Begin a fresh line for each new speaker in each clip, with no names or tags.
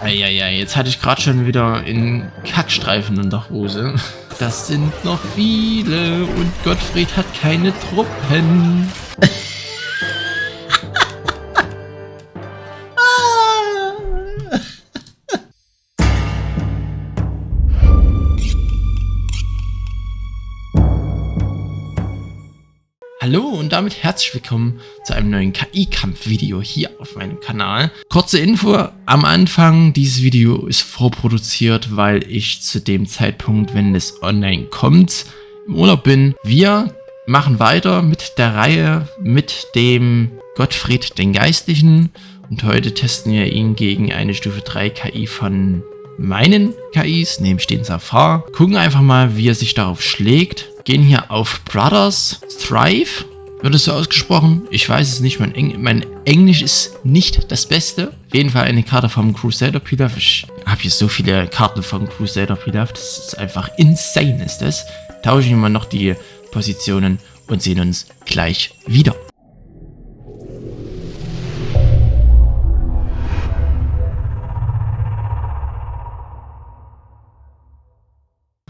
Eieiei, jetzt hatte ich gerade schon wieder in Kackstreifen in der Hose. Das sind noch viele und Gottfried hat keine Truppen. Hallo und damit herzlich willkommen zu einem neuen KI-Kampf-Video hier auf meinem Kanal. Kurze Info am Anfang, dieses Video ist vorproduziert, weil ich zu dem Zeitpunkt, wenn es online kommt, im Urlaub bin. Wir machen weiter mit der Reihe mit dem Gottfried den Geistlichen und heute testen wir ihn gegen eine Stufe 3 KI von meinen KIs, nämlich den Safar. Gucken einfach mal, wie er sich darauf schlägt. Gehen hier auf Brothers Strive. Wird es so ausgesprochen? Ich weiß es nicht. Mein Englisch ist nicht das Beste. Auf jeden Fall eine Karte vom Crusader Pilaf. Ich habe hier so viele Karten vom Crusader Pilaf. Das ist einfach insane, ist das. Tauschen wir mal noch die Positionen und sehen uns gleich wieder.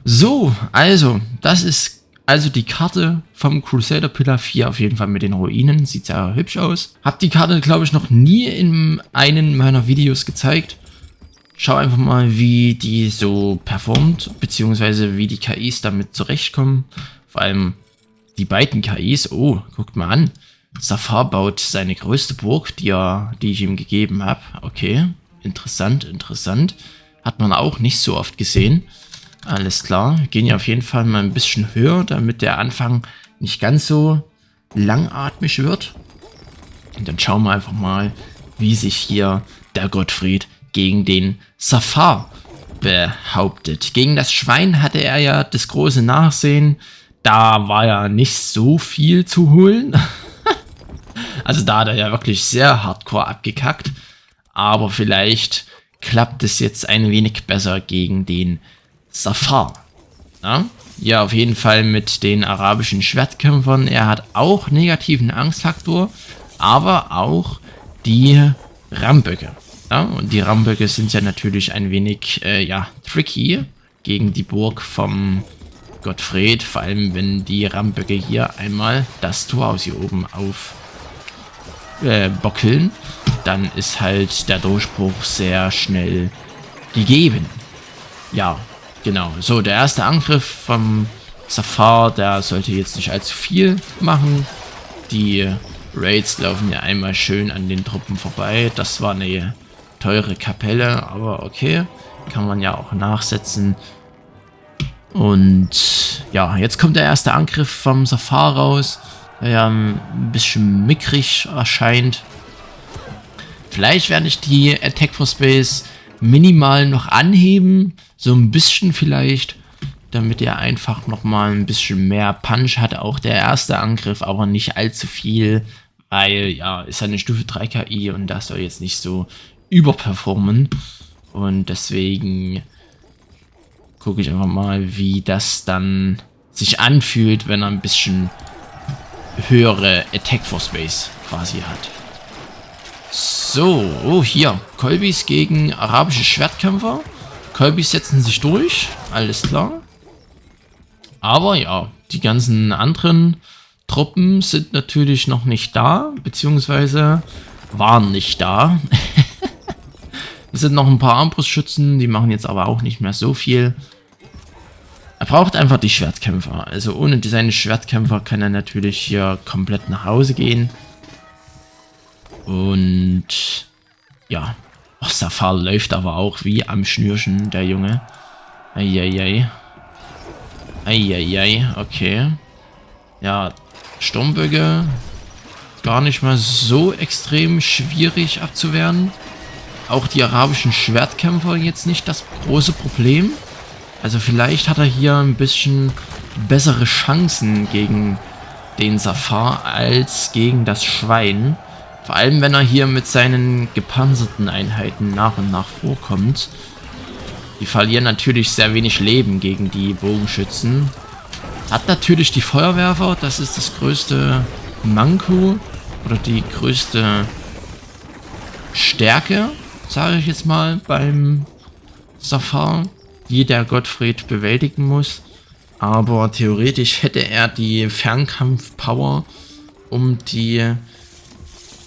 So, also, das ist also die Karte vom Crusader Pilaf 4 auf jeden Fall mit den Ruinen. Sieht sehr hübsch aus. Hab die Karte, glaube ich, noch nie in einem meiner Videos gezeigt. Schau einfach mal, wie die so performt, beziehungsweise wie die KIs damit zurechtkommen. Vor allem die beiden KIs. Oh, guckt mal an. Safar baut seine größte Burg, die ich ihm gegeben habe. Okay, interessant, interessant. Hat man auch nicht so oft gesehen. Alles klar, wir gehen ja auf jeden Fall mal ein bisschen höher, damit der Anfang nicht ganz so langatmig wird. Und dann schauen wir einfach mal, wie sich hier der Gottfried gegen den Safar behauptet. Gegen das Schwein hatte er ja das große Nachsehen. Da war ja nicht so viel zu holen. Also da hat er ja wirklich sehr hardcore abgekackt. Aber vielleicht klappt es jetzt ein wenig besser gegen den Safar. Ja, auf jeden Fall mit den arabischen Schwertkämpfern. Er hat auch negativen Angstfaktor, aber auch die Ramböcke. Ja, und die Ramböcke sind ja natürlich ein wenig tricky gegen die Burg vom Gottfried. Vor allem, wenn die Ramböcke hier einmal das Tor aus hier oben auf bockeln, dann ist halt der Durchbruch sehr schnell gegeben. Ja, genau, so der erste Angriff vom Safar, der sollte jetzt nicht allzu viel machen. Die Raids laufen ja einmal schön an den Truppen vorbei. Das war eine teure Kapelle, aber okay, kann man ja auch nachsetzen. Und ja, jetzt kommt der erste Angriff vom Safar raus, der ja ein bisschen mickrig erscheint. Vielleicht werde ich die Attack for Space minimal noch anheben, so ein bisschen vielleicht, damit er einfach nochmal ein bisschen mehr Punch hat. Auch der erste Angriff, aber nicht allzu viel, weil ja, ist eine Stufe 3 KI und das soll jetzt nicht so überperformen. Und deswegen gucke ich einfach mal, wie das dann sich anfühlt, wenn er ein bisschen höhere Attack for Space quasi hat. So, oh hier, Kolbis gegen arabische Schwertkämpfer. Kolbis setzen sich durch, alles klar. Aber ja, die ganzen anderen Truppen sind natürlich noch nicht da, beziehungsweise waren nicht da. Es sind noch ein paar Armbrustschützen, die machen jetzt aber auch nicht mehr so viel. Er braucht einfach die Schwertkämpfer. Also ohne seine Schwertkämpfer kann er natürlich hier komplett nach Hause gehen. Und ja, Safar läuft aber auch wie am Schnürchen, der Junge. Eieiei. Eieiei, okay. Ja, Sturmböcke gar nicht mal so extrem schwierig abzuwehren. Auch die arabischen Schwertkämpfer jetzt nicht das große Problem. Also vielleicht hat er hier ein bisschen bessere Chancen gegen den Safar als gegen das Schwein. Vor allem, wenn er hier mit seinen gepanzerten Einheiten nach und nach vorkommt. Die verlieren natürlich sehr wenig Leben gegen die Bogenschützen. Hat natürlich die Feuerwerfer, das ist das größte Manko oder die größte Stärke. sage ich jetzt mal, beim Safar, die der Gottfried bewältigen muss. Aber theoretisch hätte er die Fernkampfpower, um die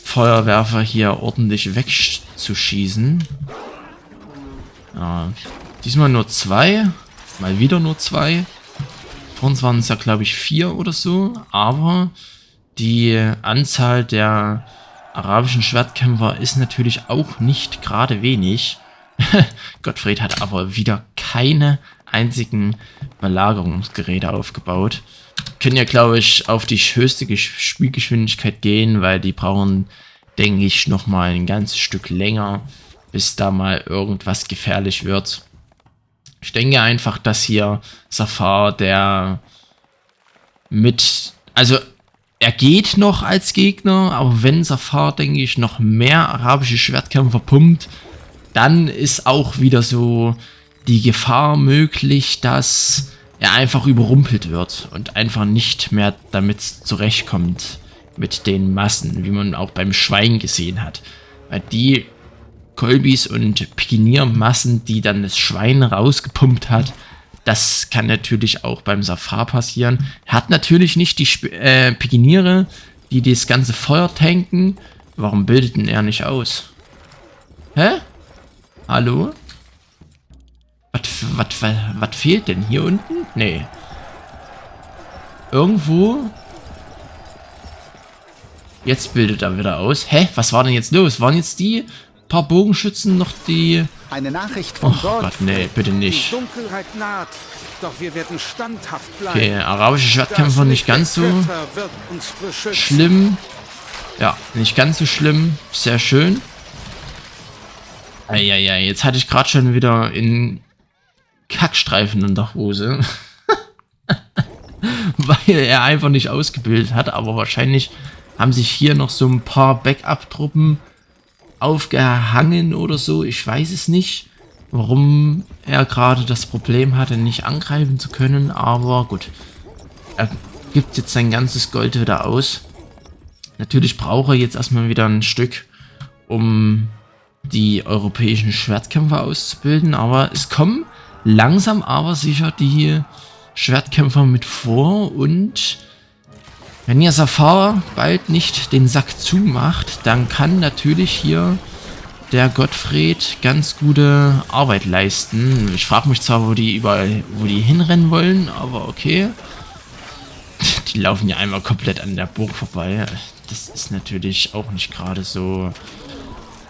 Feuerwerfer hier ordentlich wegzuschießen. Ja, diesmal nur 2. Mal wieder nur 2. Vorhin waren es ja, glaube ich, 4 oder so. Aber die Anzahl der arabischen Schwertkämpfer ist natürlich auch nicht gerade wenig. Gottfried hat aber wieder keine einzigen Belagerungsgeräte aufgebaut. Können ja, glaube ich, auf die höchste Spielgeschwindigkeit gehen, weil die brauchen, denke ich, nochmal ein ganzes Stück länger, bis da mal irgendwas gefährlich wird. Ich denke einfach, dass hier Safar, der also er geht noch als Gegner, aber wenn Safar, denke ich, noch mehr arabische Schwertkämpfer pumpt, dann ist auch wieder so die Gefahr möglich, dass er einfach überrumpelt wird und einfach nicht mehr damit zurechtkommt mit den Massen, wie man auch beim Schwein gesehen hat. Weil die Kolbis und Pikinier-Massen, die dann das Schwein rausgepumpt hat, das kann natürlich auch beim Safar passieren. Er hat natürlich nicht die Pikiniere, die das ganze Feuer tanken. Warum bildet denn er nicht aus? Hä? Hallo? Was fehlt denn hier unten? Nee. Irgendwo. Jetzt bildet er wieder aus. Hä? Was war denn jetzt los? Waren jetzt die paar Bogenschützen noch die...
Eine Nachricht von
Oh Gott, nee, bitte nicht.
Die Dunkelheit naht, doch wir werden standhaft bleiben.
Okay, arabische Schwertkämpfer nicht ganz so
Wird uns beschützen.
schlimm. Ja, nicht ganz so schlimm. Sehr schön. Eieiei, jetzt hatte ich gerade schon wieder in Kackstreifen in der Hose. Weil er einfach nicht ausgebildet hat. Aber wahrscheinlich haben sich hier noch so ein paar Backup-Truppen aufgehangen oder so. Ich weiß es nicht, warum er gerade das Problem hatte, nicht angreifen zu können. Aber gut. Er gibt jetzt sein ganzes Gold wieder aus. Natürlich braucht er jetzt erstmal wieder ein Stück, um die europäischen Schwertkämpfer auszubilden. Aber es kommen langsam aber sicher die Schwertkämpfer mit vor. Und wenn ihr Safar bald nicht den Sack zumacht, dann kann natürlich hier der Gottfried ganz gute Arbeit leisten. Ich frage mich zwar, wo die hinrennen wollen, aber okay. Die laufen ja einmal komplett an der Burg vorbei. Das ist natürlich auch nicht gerade so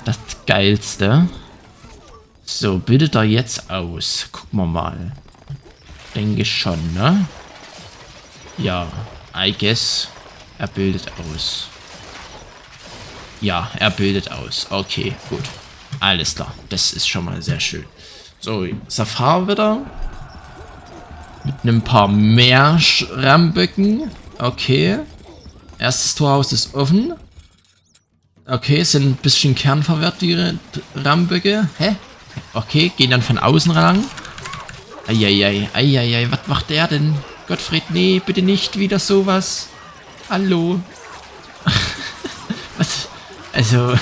das Geilste. So, bildet er jetzt aus. Gucken wir mal. Denke schon, ne? Ja, I guess. Er bildet aus. Ja, er bildet aus. Okay, gut. Alles klar. Das ist schon mal sehr schön. So, Safar wieder. Mit einem paar mehr Ramböcken. Okay. Erstes Torhaus ist offen. Okay, sind ein bisschen kernverwehrt, die Ramböcke. Hä? Okay, gehen dann von außen ran. Eieiei, was macht der denn? Gottfried, nee, bitte nicht wieder sowas. Hallo. Was? Also.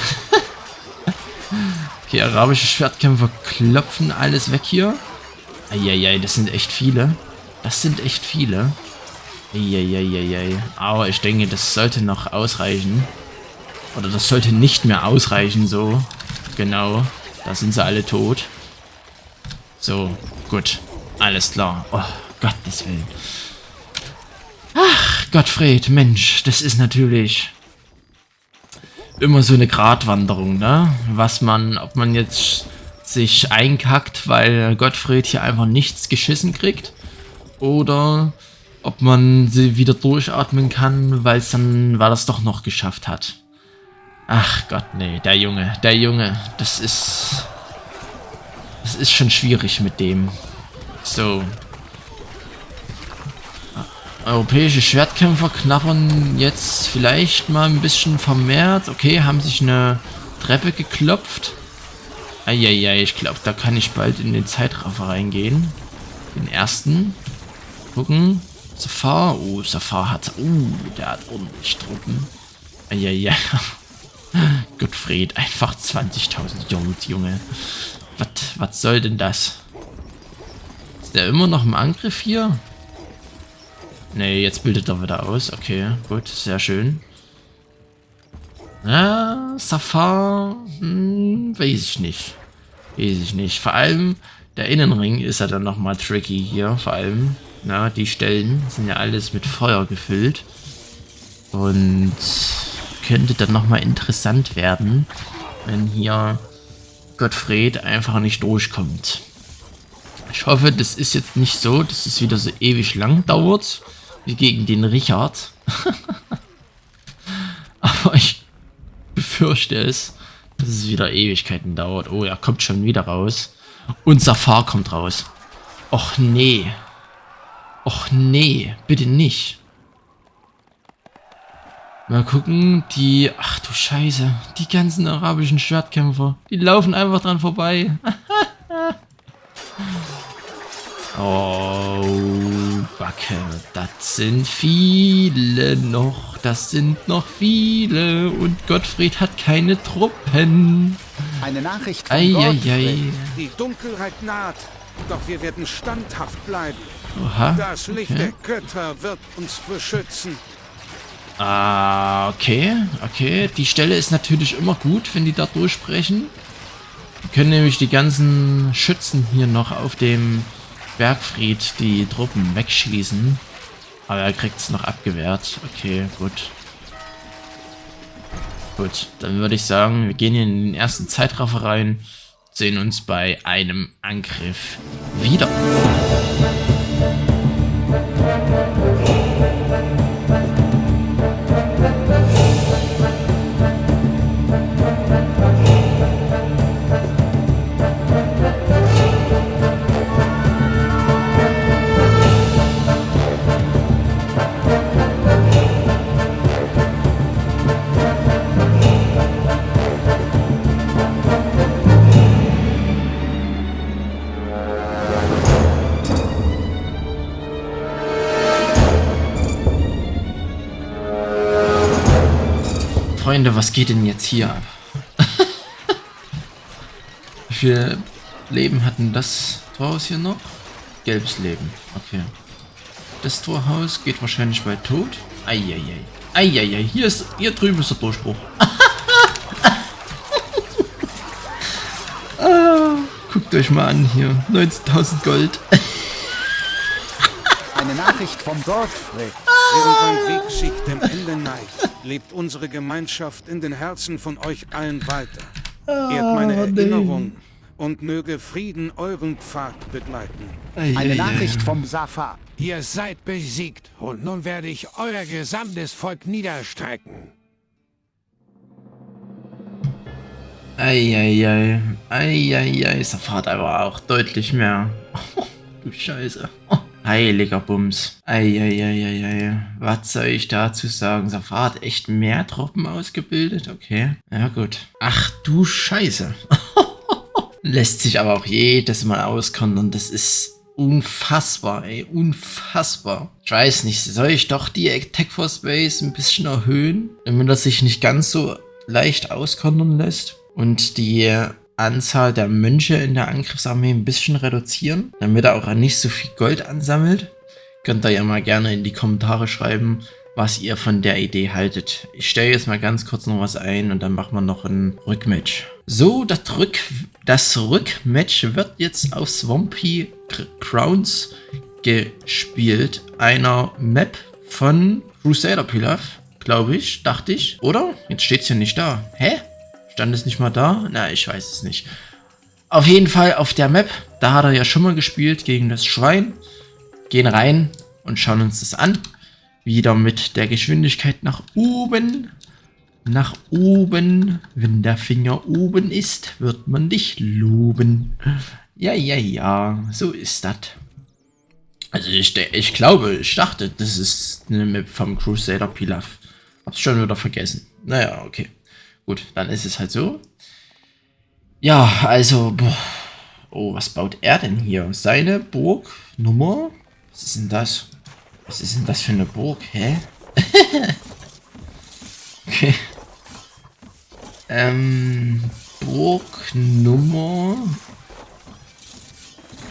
Okay, arabische Schwertkämpfer klopfen alles weg hier. Eieiei, das sind echt viele. Das sind echt viele. Eieiei. Aber ich denke, das sollte noch ausreichen. Oder das sollte nicht mehr ausreichen, so. Genau. Da sind sie alle tot. So, gut. Alles klar. Oh, Gottes Willen. Ach, Gottfried, Mensch, das ist natürlich immer so eine Gratwanderung, ne? Ob man jetzt sich einkackt, weil Gottfried hier einfach nichts geschissen kriegt. Oder ob man sie wieder durchatmen kann, weil das doch noch geschafft hat. Ach Gott, nee, der Junge, das ist schon schwierig mit dem. So. Europäische Schwertkämpfer knabbern jetzt vielleicht mal ein bisschen vermehrt. Okay, haben sich eine Treppe geklopft. Eieiei, ich glaube, da kann ich bald in den Zeitraffer reingehen. Den ersten. Gucken. Safar. Oh, Safar hat... der hat ordentlich Truppen. Eieiei. Gottfried, einfach 20.000 Junge. Was soll denn das? Ist der immer noch im Angriff hier? Ne, jetzt bildet er wieder aus. Okay, gut, sehr schön. Ja, Safar, weiß ich nicht. Weiß ich nicht. Vor allem der Innenring ist ja dann nochmal tricky hier. Vor allem, na, die Stellen sind ja alles mit Feuer gefüllt. Und könnte dann nochmal interessant werden, wenn hier Gottfried einfach nicht durchkommt. Ich hoffe, das ist jetzt nicht so, dass es wieder so ewig lang dauert, wie gegen den Richard. Aber ich befürchte es, dass es wieder Ewigkeiten dauert. Oh, er kommt schon wieder raus. Und Safar kommt raus. Och nee. Och nee, bitte nicht. Mal gucken, die... Ach du Scheiße. Die ganzen arabischen Schwertkämpfer. Die laufen einfach dran vorbei. Oh, Backe. Das sind viele noch. Das sind noch viele. Und Gottfried hat keine Truppen.
Eine Nachricht von Gottfried. Die Dunkelheit naht. Doch wir werden standhaft bleiben.
Oha.
Das Licht der Götter wird uns beschützen.
Ah, okay. Okay. Die Stelle ist natürlich immer gut, wenn die da durchbrechen. Wir können nämlich die ganzen Schützen hier noch auf dem Bergfried die Truppen wegschießen. Aber er kriegt es noch abgewehrt. Okay, gut. Gut, dann würde ich sagen, wir gehen in den ersten Zeitraffer rein. Sehen uns bei einem Angriff wieder. Freunde, was geht denn jetzt hier ab? Wie viel Leben hatten das Torhaus hier noch? Gelbes Leben, okay. Das Torhaus geht wahrscheinlich bald tot. Eieiei. Eieiei, hier drüben ist der Durchbruch. Guckt euch mal an hier. 19.000 Gold.
Eine Nachricht vom Gottfried. Während mein Weg sich dem Ende neigt, lebt unsere Gemeinschaft in den Herzen von euch allen weiter. Ehrt meine Erinnerung und möge Frieden euren Pfad begleiten.
Eine Nachricht vom Safar. Ihr seid besiegt und nun werde ich euer gesamtes Volk niederstrecken.
Eieiei. Eieiei. Safar hat aber auch deutlich mehr. Du Scheiße. Heiliger Bums. Eieiei. Was soll ich dazu sagen? Safar hat echt mehr Truppen ausgebildet? Okay. Ja gut. Ach du Scheiße. Lässt sich aber auch jedes Mal auskontern. Das ist unfassbar, ey. Unfassbar. Ich weiß nicht, soll ich doch die Attack Force Base ein bisschen erhöhen? Damit das sich nicht ganz so leicht auskontern lässt. Und die Anzahl der Mönche in der Angriffsarmee ein bisschen reduzieren, damit er auch nicht so viel Gold ansammelt. Könnt ihr ja mal gerne in die Kommentare schreiben, was ihr von der Idee haltet. Ich stelle jetzt mal ganz kurz noch was ein und dann machen wir noch ein Rückmatch. So, das Rückmatch wird jetzt auf Swampy Crowns gespielt. Einer Map von Crusader Pilaf, glaube ich, dachte ich. Oder? Jetzt steht es ja nicht da. Hä? Stand es nicht mal da? Na, ich weiß es nicht. Auf jeden Fall auf der Map, da hat er ja schon mal gespielt gegen das Schwein. Gehen rein und schauen uns das an. Wieder mit der Geschwindigkeit nach oben. Nach oben. Wenn der Finger oben ist, wird man dich loben. Ja, so ist das. Also ich dachte, das ist eine Map vom Crusader Pilaf. Hab's schon wieder vergessen. Naja, okay. Gut, dann ist es halt so. Ja, also, boah. Oh, was baut er denn hier? Seine Burgnummer? Was ist denn das? Was ist denn das für eine Burg? Hä? Okay. Burgnummer.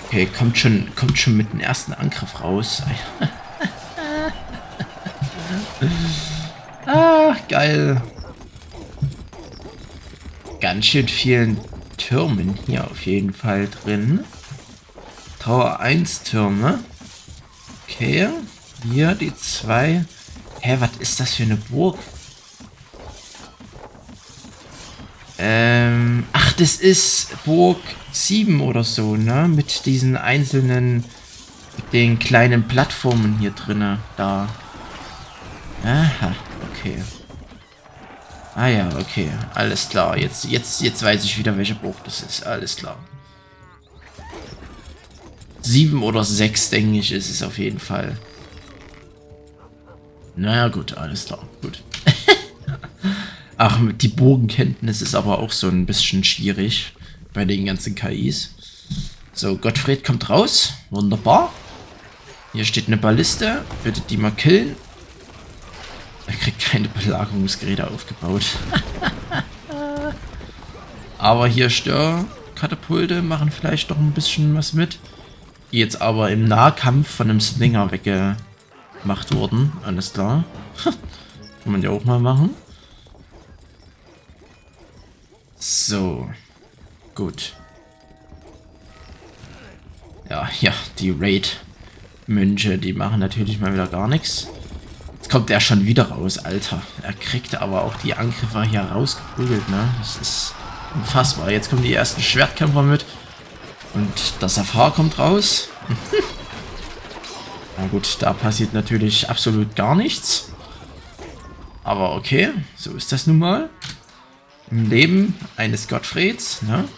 Okay, kommt schon mit dem ersten Angriff raus. Ah, geil. Ganz schön vielen Türmen hier auf jeden Fall drin. Tower 1 Türme. Okay, hier die 2. Hä, was ist das für eine Burg? Ach, das ist Burg 7 oder so, ne? Mit diesen einzelnen, mit den kleinen Plattformen hier drinne, da. Aha, okay. Ah ja, okay, alles klar. Jetzt weiß ich wieder, welche Burg das ist. Alles klar. 7 oder 6, denke ich, ist es auf jeden Fall. Naja, gut, alles klar, gut. Ach, die Bogenkenntnis ist aber auch so ein bisschen schwierig bei den ganzen KIs. So, Gottfried kommt raus. Wunderbar. Hier steht eine Balliste. Bitte die mal killen. Er kriegt keine Belagerungsgeräte aufgebaut. Aber hier Störkatapulte machen vielleicht doch ein bisschen was mit. Die jetzt aber im Nahkampf von einem Slinger weggemacht wurden. Alles klar. Kann man ja auch mal machen. So. Gut. Ja, die Raid-Mönche, die machen natürlich mal wieder gar nichts. Jetzt kommt der schon wieder raus, Alter. Er kriegt aber auch die Angriffe hier rausgeprügelt, ne? Das ist unfassbar. Jetzt kommen die ersten Schwertkämpfer mit. Und der Safar kommt raus. Na gut, da passiert natürlich absolut gar nichts. Aber okay, so ist das nun mal. Im Leben eines Gottfrieds, ne?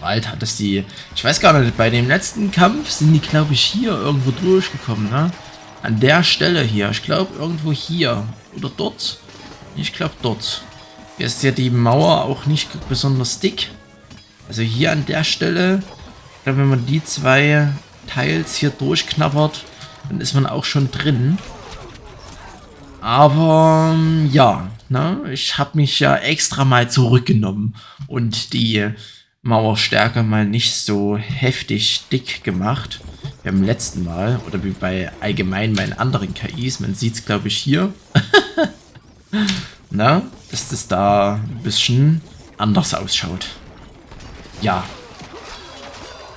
Bald hat es die... Ich weiß gar nicht, bei dem letzten Kampf sind die, glaube ich, hier irgendwo durchgekommen, ne? An der Stelle hier. Ich glaube, irgendwo hier. Oder dort. Ich glaube, dort. Hier ist ja die Mauer auch nicht besonders dick. Also hier an der Stelle, ich glaube, wenn man die 2 Teils hier durchknabbert, dann ist man auch schon drin. Aber ja, ne, ich habe mich ja extra mal zurückgenommen und die Mauerstärke mal nicht so heftig dick gemacht wie beim letzten Mal oder wie bei allgemein meinen anderen KIs. Man sieht es, glaube ich, hier. Na, dass das da ein bisschen anders ausschaut. Ja.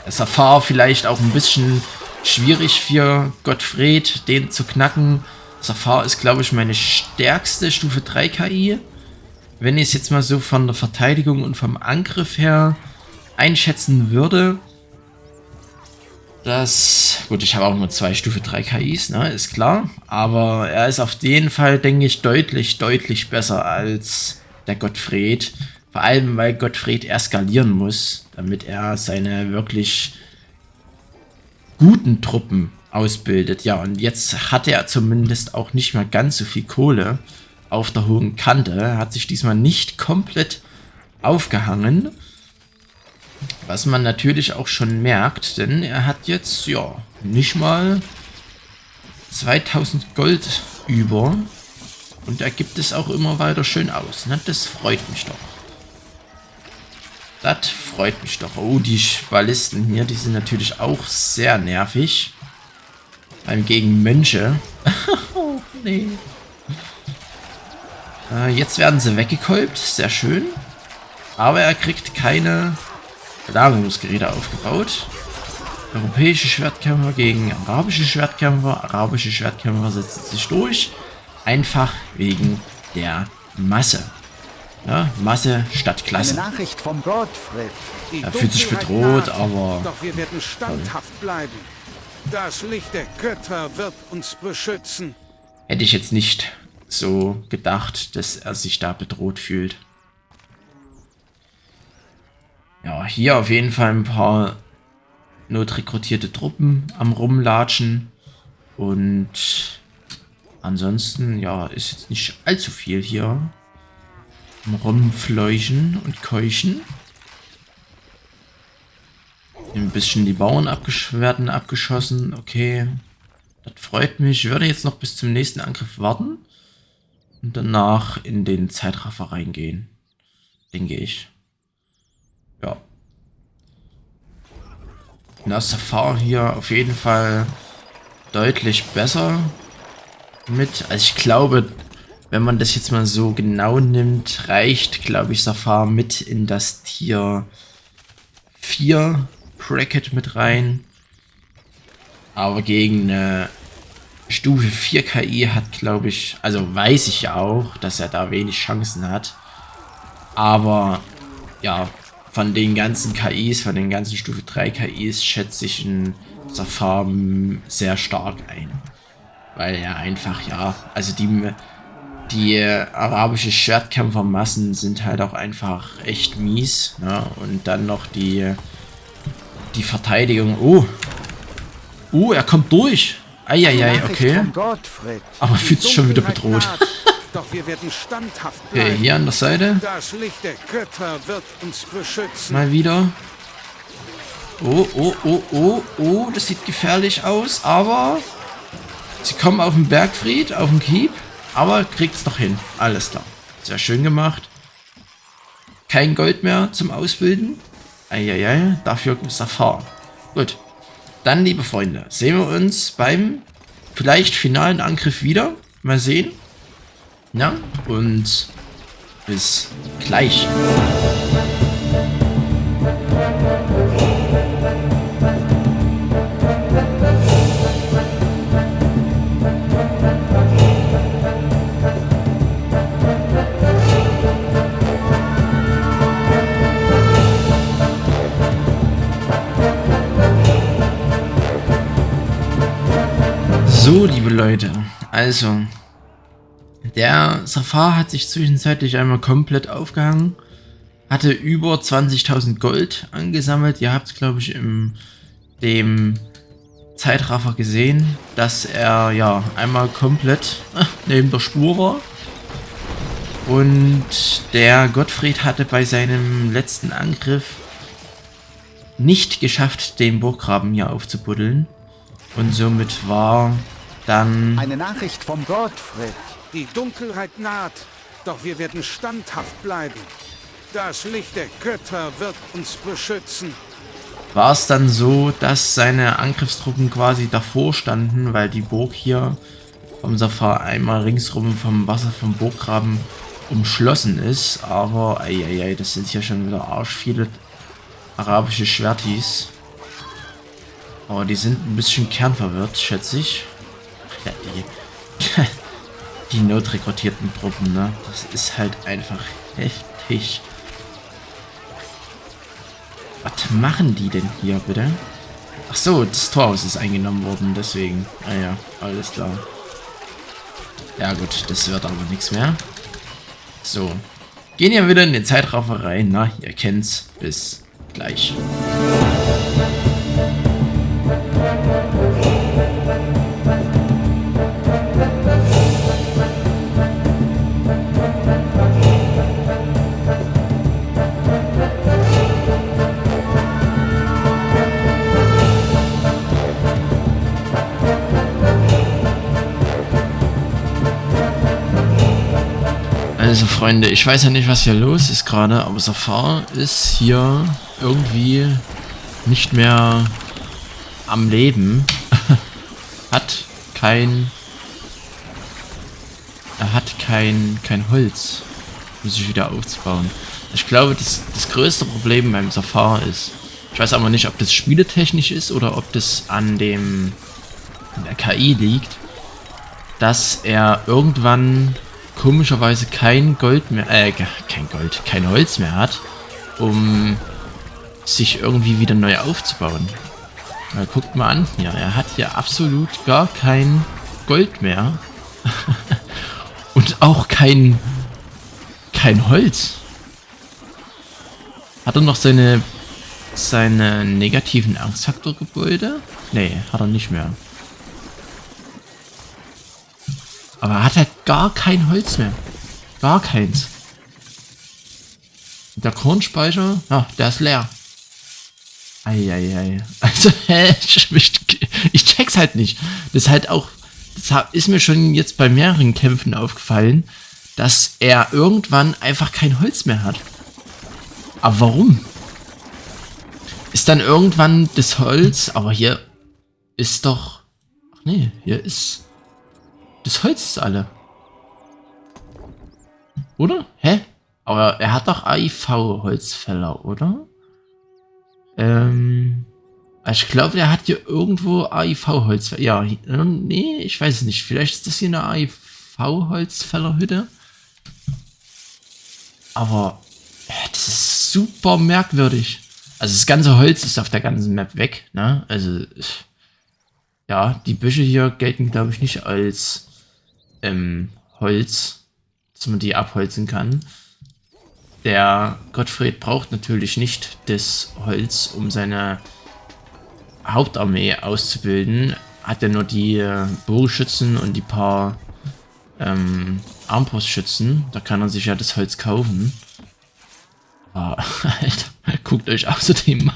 Der Safar vielleicht auch ein bisschen schwierig für Gottfried, den zu knacken. Safar ist, glaube ich, meine stärkste Stufe 3 KI. Wenn ich es jetzt mal so von der Verteidigung und vom Angriff her einschätzen würde. Gut, ich habe auch nur 2 Stufe 3 KIs, ne, ist klar. Aber er ist auf jeden Fall, denke ich, deutlich besser als der Gottfried. Vor allem, weil Gottfried erst skalieren muss, damit er seine wirklich guten Truppen ausbildet. Ja, und jetzt hat er zumindest auch nicht mehr ganz so viel Kohle auf der hohen Kante. Er hat sich diesmal nicht komplett aufgehangen. Was man natürlich auch schon merkt, denn er hat jetzt, ja, nicht mal 2000 Gold über. Und er gibt es auch immer weiter schön aus. Ne? Das freut mich doch. Das freut mich doch. Oh, die Ballisten hier, die sind natürlich auch sehr nervig. Vor allem gegen Mönche. Oh, nee. Jetzt werden sie weggekolbt. Sehr schön. Aber er kriegt keine Belagerungsgeräte aufgebaut. Europäische Schwertkämpfer gegen arabische Schwertkämpfer. Arabische Schwertkämpfer setzen sich durch. Einfach wegen der Masse. Ja, Masse statt Klasse.
Eine Nachricht vom Gottfried.
Er fühlt sich bedroht, aber...
Doch wir werden standhaft bleiben. Das Licht der Götter wird uns beschützen.
Hätte ich jetzt nicht so gedacht, dass er sich da bedroht fühlt. Ja, hier auf jeden Fall ein paar notrekrutierte Truppen am Rumlatschen. Und ansonsten, ja, ist jetzt nicht allzu viel hier am Rumfleuchen und Keuchen. Ein bisschen die Bauern werden abgeschossen. Okay, das freut mich. Ich würde jetzt noch bis zum nächsten Angriff warten. und danach in den Zeitraffer reingehen. Denke ich. Ja. Na, Safar hier auf jeden Fall deutlich besser mit. Also ich glaube, wenn man das jetzt mal so genau nimmt, reicht, glaube ich, Safar mit in das Tier 4 Bracket mit rein. Aber gegen eine Stufe 4 KI hat, glaube ich, also weiß ich ja auch, dass er da wenig Chancen hat. Aber ja, von den ganzen KIs, von den ganzen Stufe 3 KIs schätze ich einen Safar sehr stark ein. Weil er einfach, ja, also die arabische Schwertkämpfermassen sind halt auch einfach echt mies. Ne? Und dann noch die Verteidigung. Oh, er kommt durch. Eieiei, okay. Aber fühlt sich schon wieder bedroht.
Doch wir werden standhaft bleiben.
Okay, hier an der Seite.
Das Licht der Götter wird uns beschützen.
Mal wieder. Oh, das sieht gefährlich aus, aber sie kommen auf den Bergfried, auf den Keep, aber kriegt's noch hin. Alles klar. Sehr schön gemacht. Kein Gold mehr zum Ausbilden. Eieiei, dafür Safar. Gut. Dann, liebe Freunde, sehen wir uns beim vielleicht finalen Angriff wieder. Mal sehen. Ja, und bis gleich. So, liebe Leute, also der Safar hat sich zwischenzeitlich einmal komplett aufgehangen, hatte über 20.000 Gold angesammelt. Ihr habt, glaube ich, in dem Zeitraffer gesehen, dass er ja einmal komplett neben der Spur war. Und der Gottfried hatte bei seinem letzten Angriff nicht geschafft, den Burggraben hier aufzubuddeln. Und somit war dann
eine Nachricht vom Gottfried.
Die Dunkelheit naht, doch wir werden standhaft bleiben. Das Licht der Götter wird uns beschützen.
War es dann so, dass seine Angriffstruppen quasi davor standen, weil die Burg hier vom Safar einmal ringsrum vom Wasser vom Burggraben umschlossen ist. Aber eieiei, das sind hier schon wieder arsch viele arabische Schwertis. Aber die sind ein bisschen kernverwirrt, schätze ich. Ja, die notrekrutierten Truppen, ne? Das ist halt einfach heftig. Was machen die denn hier, bitte? Ach so, das Torhaus ist eingenommen worden, deswegen. Ah ja, alles klar. Ja gut, das wird aber nichts mehr. So. Gehen wir wieder in den Zeitraffer rein, na, ihr kennt's. Bis gleich. Also Freunde, ich weiß ja nicht, was hier los ist gerade, aber Safar ist hier irgendwie nicht mehr am Leben. Er hat kein Holz, um sich wieder aufzubauen. Ich glaube, das größte Problem beim Safar ist, ich weiß aber nicht, ob das spieletechnisch ist oder ob das an der KI liegt, dass er irgendwann komischerweise kein Holz mehr hat, um sich irgendwie wieder neu aufzubauen. Weil, guckt mal an hier, er hat hier absolut gar kein Gold mehr. Und auch kein Holz. Hat er noch seine negativen Angstfaktor-Gebäude? Nee, hat er nicht mehr. Aber er hat halt gar kein Holz mehr. Gar keins. Der Kornspeicher, ja, der ist leer. Eieiei. Also, ich check's halt nicht. Das ist halt auch, das ist mir schon jetzt bei mehreren Kämpfen aufgefallen, dass er irgendwann einfach kein Holz mehr hat. Aber warum? Ist dann irgendwann das Holz, aber hier ist doch... Ach nee, hier ist... Das Holz ist alle. Oder? Hä? Aber er hat doch AIV-Holzfäller, oder? Ich glaube, der hat hier irgendwo AIV-Holzfäller. Ja, nee, ich weiß es nicht. Vielleicht ist das hier eine AIV-Holzfällerhütte. Aber das ist super merkwürdig. Also das ganze Holz ist auf der ganzen Map weg, ne? Also, ja, die Büsche hier gelten, glaube ich, nicht als Holz, dass man die abholzen kann. Der Gottfried braucht natürlich nicht das Holz, um seine Hauptarmee auszubilden. Hat er nur die Bogenschützen und die paar Armbrustschützen. Da kann er sich ja das Holz kaufen. Aber, Alter, guckt euch außerdem mal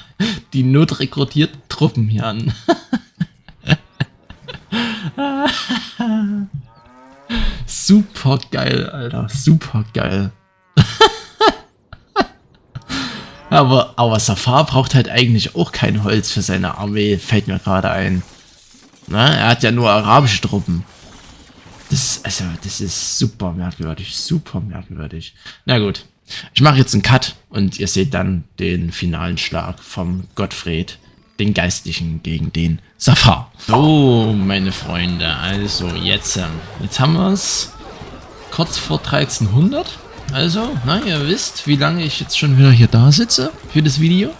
die notrekrutierten Truppen hier an. Super geil, Alter. Super geil. aber Safar braucht halt eigentlich auch kein Holz für seine Armee, fällt mir gerade ein. Na, er hat ja nur arabische Truppen. Das ist super merkwürdig, super merkwürdig. Na gut, ich mache jetzt einen Cut und ihr seht dann den finalen Schlag vom Gottfried, den Geistlichen, gegen den Safar. So, meine Freunde, also jetzt haben wir es kurz vor 1300. Also, na, ihr wisst, wie lange ich jetzt schon wieder hier da sitze für das Video.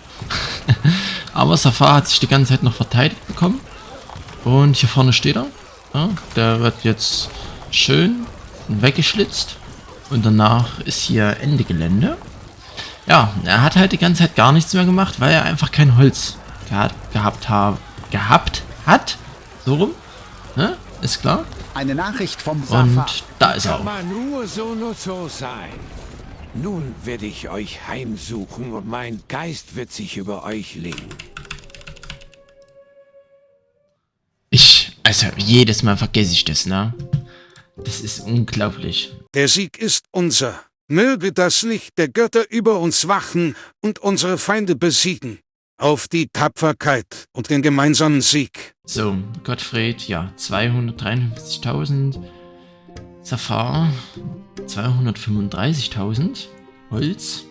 Aber Safar hat sich die ganze Zeit noch verteidigt bekommen. Und hier vorne steht er. Ja, der wird jetzt schön weggeschlitzt. Und danach ist hier Ende Gelände. Ja, er hat halt die ganze Zeit gar nichts mehr gemacht, weil er einfach kein Holz gehabt hat. So rum. Ne? Ist klar.
Eine Nachricht vom Safar.
Und da ist er auch.
Kann man nur so sein. Nun werde ich euch heimsuchen und mein Geist wird sich über euch legen.
Also jedes Mal vergesse ich das, ne? Das ist unglaublich.
Der Sieg ist unser. Möge das Licht der Götter über uns wachen und unsere Feinde besiegen. Auf die Tapferkeit und den gemeinsamen Sieg.
So, Gottfried, ja, 253.000. Safar, 235.000. Holz.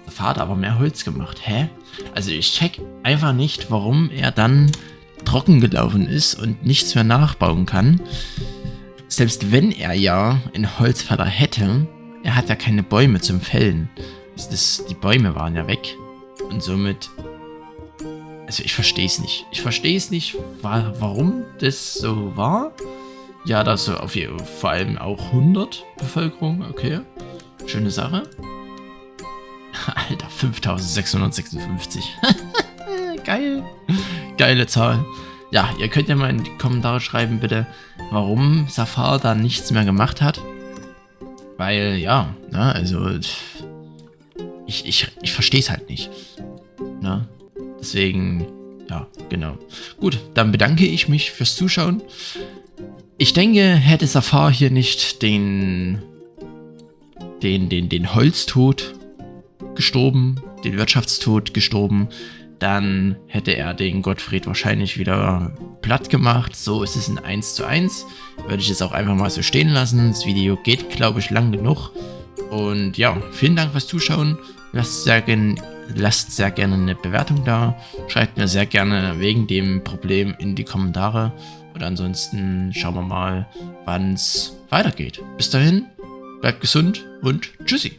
Safar hat aber mehr Holz gemacht. Hä? Also ich check einfach nicht, warum er dann trocken gelaufen ist und nichts mehr nachbauen kann. Selbst wenn er ja einen Holzfäller hätte, er hat ja keine Bäume zum Fällen. Die Bäume waren ja weg. Und somit... Also ich verstehe es nicht. Ich verstehe es nicht, warum das so war. Ja, da so vor allem auch 100 Bevölkerung. Okay, schöne Sache. Alter, 5656. Geil. Geile Zahl. Ja, ihr könnt ja mal in die Kommentare schreiben, bitte, warum Safar da nichts mehr gemacht hat. Weil, ja, na, also... Ich verstehe es halt nicht. Na, deswegen, ja, genau. Gut, dann bedanke ich mich fürs Zuschauen. Ich denke, hätte Safar hier nicht den Holztod gestorben, den Wirtschaftstod gestorben, dann hätte er den Gottfried wahrscheinlich wieder platt gemacht. So ist es ein 1:1. Würde ich es auch einfach mal so stehen lassen. Das Video geht, glaube ich, lang genug. Und ja, vielen Dank fürs Zuschauen. Lasst sehr gerne eine Bewertung da. Schreibt mir sehr gerne wegen dem Problem in die Kommentare. Und ansonsten schauen wir mal, wann es weitergeht. Bis dahin, bleibt gesund und tschüssi.